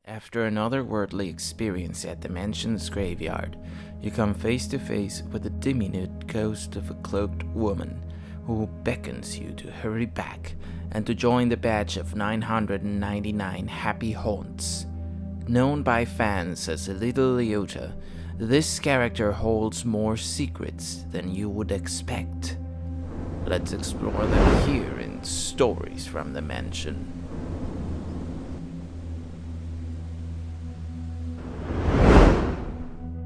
After an otherworldly experience at the mansion's graveyard, you come face to face with the diminutive ghost of a cloaked woman who beckons you to hurry back and to join the batch of 999 happy haunts. Known by fans as Little Leota, this character holds more secrets than you would expect. Let's explore them here in Stories from the Mansion.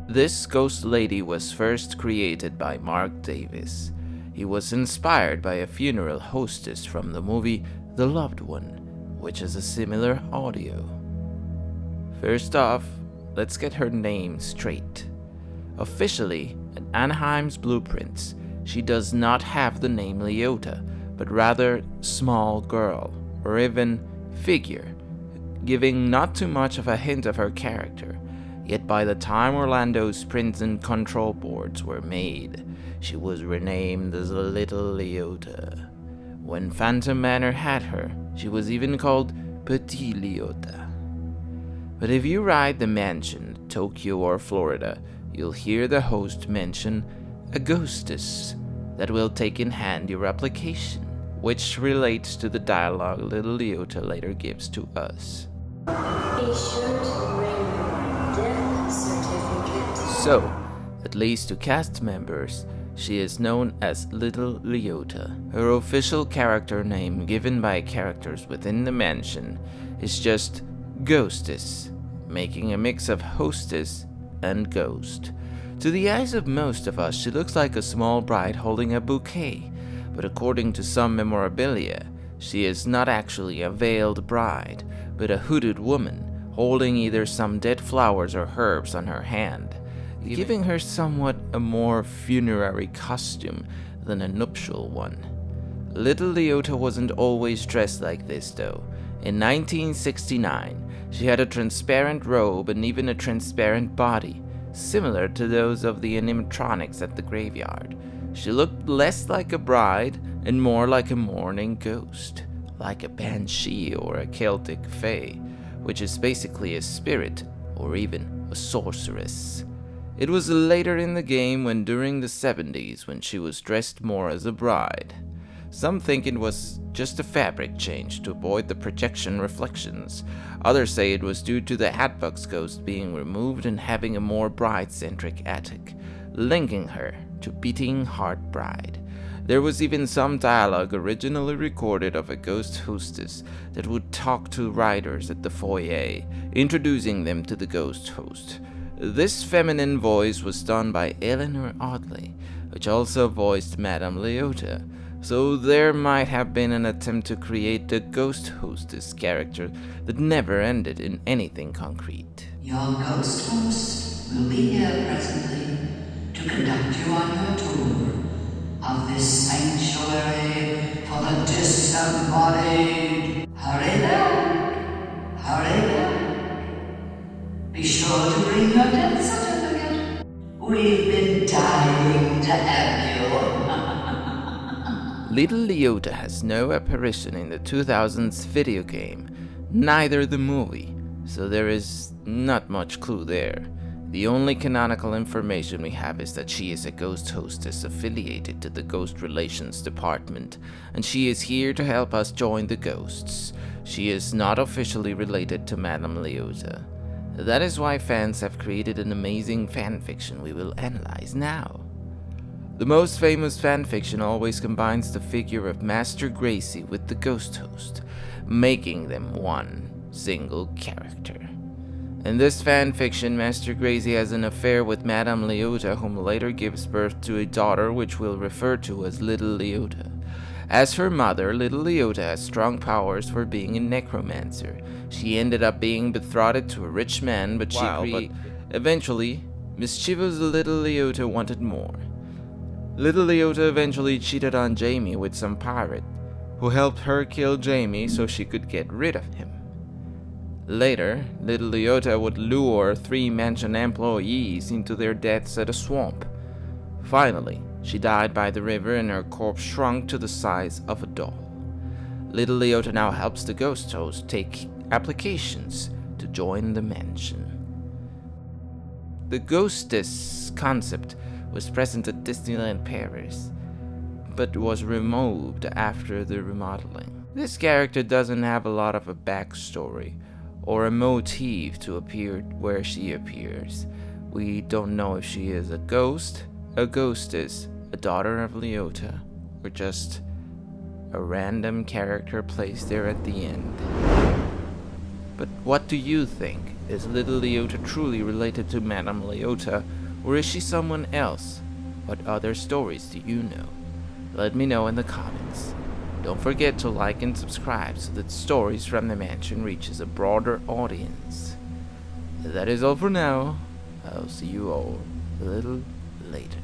This ghost lady was first created by Mark Davis. He was inspired by a funeral hostess from the movie The Loved One, which has a similar audio. First off, let's get her name straight. Officially, in Anaheim's blueprints, she does not have the name Leota, but rather Small Girl, or even Figure, giving not too much of a hint of her character. Yet by the time Orlando's prints and control boards were made, she was renamed as Little Leota. When Phantom Manor had her, she was even called Petit Leota. But if you ride the mansion, Tokyo or Florida, you'll hear the host mention a ghostess that will take in hand your application, which relates to the dialogue Little Leota later gives to us. Be sure to bring your death certificate. So, at least to cast members, she is known as Little Leota. Her official character name given by characters within the mansion is just Ghostess, making a mix of hostess and ghost. To the eyes of most of us, she looks like a small bride holding a bouquet, but according to some memorabilia, she is not actually a veiled bride, but a hooded woman holding either some dead flowers or herbs on her hand, giving her somewhat a more funerary costume than a nuptial one. Little Leota wasn't always dressed like this though. In 1969, she had a transparent robe and even a transparent body, similar to those of the animatronics at the graveyard. She looked less like a bride and more like a mourning ghost, like a banshee or a Celtic fae, which is basically a spirit or even a sorceress. It was later in the game when during the 70s when she was dressed more as a bride. Some think it was just a fabric change to avoid the projection reflections. Others say it was due to the Hatbox ghost being removed and having a more bride-centric attic, linking her to Beating Heart Bride. There was even some dialogue originally recorded of a ghost hostess that would talk to riders at the foyer, introducing them to the ghost host. This feminine voice was done by Eleanor Audley, which also voiced Madame Leota, so there might have been an attempt to create the ghost hostess character that never ended in anything concrete. Your ghost host will be here presently to conduct you on your tour of this sanctuary for the disembodied. Hurry back! Hurry back! Be sure to bring your death certificate. We've been dying to have you. Little Leota has no apparition in the 2000s video game, neither the movie, so there is not much clue there. The only canonical information we have is that she is a ghost hostess affiliated to the Ghost Relations Department, and she is here to help us join the ghosts. She is not officially related to Madame Leota. That is why fans have created an amazing fanfiction we will analyze now. The most famous fanfiction always combines the figure of Master Gracie with the ghost host, making them one single character. In this fanfiction, Master Gracie has an affair with Madame Leota, whom later gives birth to a daughter which we'll refer to as Little Leota. As her mother, Little Leota has strong powers for being a necromancer. She ended up being betrothed to a rich man, but eventually, mischievous Little Leota wanted more. Little Leota eventually cheated on Jamie with some pirate, who helped her kill Jamie so she could get rid of him. Later, Little Leota would lure 3 mansion employees into their deaths at a swamp. Finally, she died by the river and her corpse shrunk to the size of a doll. Little Leota now helps the ghost host take applications to join the mansion. The Ghostess concept was present at Disneyland Paris, but was removed after the remodeling. This character doesn't have a lot of a backstory or a motive to appear where she appears. We don't know if she is a ghost, a ghostess, a daughter of Leota, or just a random character placed there at the end. But what do you think? Is little Leota truly related to Madame Leota, or is she someone else? What other stories do you know? Let me know in the comments. Don't forget to like and subscribe so that Stories from the Mansion reaches a broader audience. That is all for now. I'll see you all a little later.